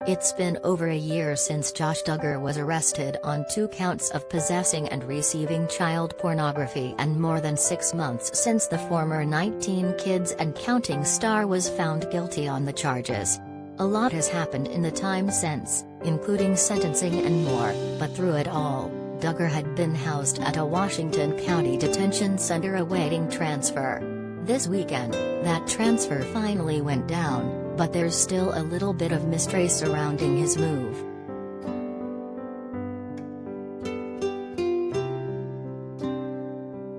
It's been over a year since Josh Duggar was arrested on 2 counts of possessing and receiving child pornography, and more than 6 months since the former 19 Kids and Counting star was found guilty on the charges. A lot has happened in the time since, including sentencing and more, but through it all, Duggar had been housed at a Washington County Detention Center awaiting transfer. This weekend, that transfer finally went down, but there's still a little bit of mystery surrounding his move.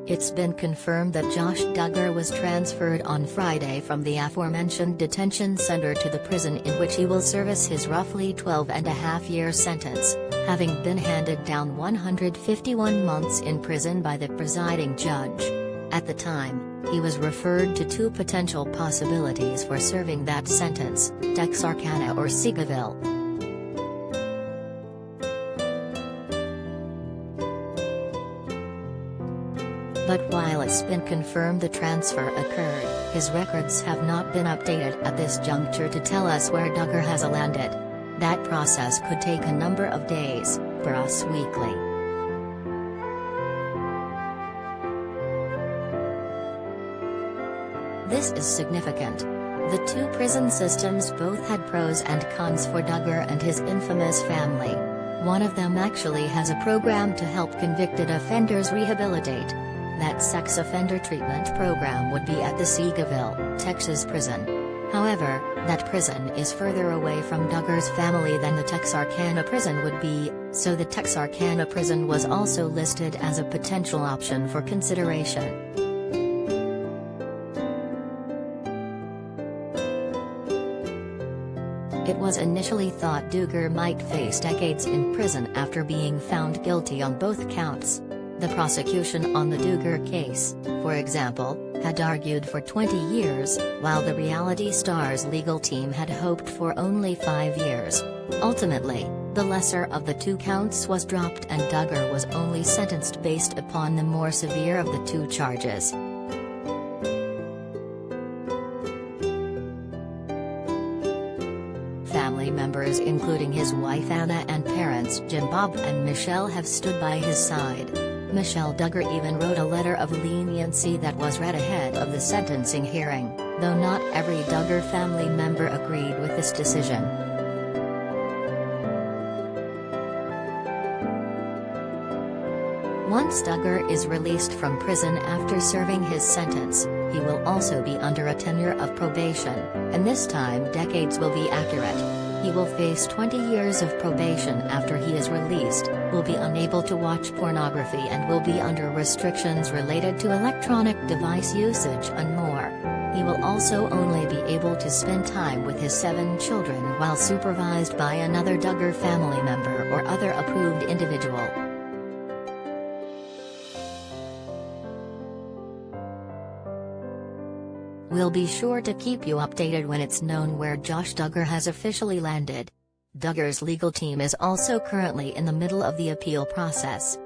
It's been confirmed that Josh Duggar was transferred on Friday from the aforementioned detention center to the prison in which he will service his roughly 12.5-year sentence, having been handed down 151 months in prison by the presiding judge. At the time, he was referred to 2 potential possibilities for serving that sentence: Texarkana or Seagoville. But while it's been confirmed the transfer occurred, his records have not been updated at this juncture to tell us where Duggar has landed. That process could take a number of days, per Us Weekly. This is significant. The 2 prison systems both had pros and cons for Duggar and his infamous family. One of them actually has a program to help convicted offenders rehabilitate. That sex offender treatment program would be at the Seagoville, Texas prison. However, that prison is further away from Duggar's family than the Texarkana prison would be, so the Texarkana prison was also listed as a potential option for consideration. It was initially thought Duggar might face decades in prison after being found guilty on both counts. The prosecution on the Duggar case, for example, had argued for 20 years, while the reality star's legal team had hoped for only 5 years. Ultimately, the lesser of the 2 counts was dropped and Duggar was only sentenced based upon the more severe of the 2 charges. Family members including his wife Anna and parents Jim, Bob and Michelle have stood by his side. Michelle Duggar even wrote a letter of leniency that was read ahead of the sentencing hearing, though not every Duggar family member agreed with this decision. Once Duggar is released from prison after serving his sentence, he will also be under a tenure of probation, and this time decades will be accurate. He will face 20 years of probation after he is released, will be unable to watch pornography and will be under restrictions related to electronic device usage and more. He will also only be able to spend time with his 7 children while supervised by another Duggar family member or other approved individual. We'll be sure to keep you updated when it's known where Josh Duggar has officially landed. Duggar's legal team is also currently in the middle of the appeal process.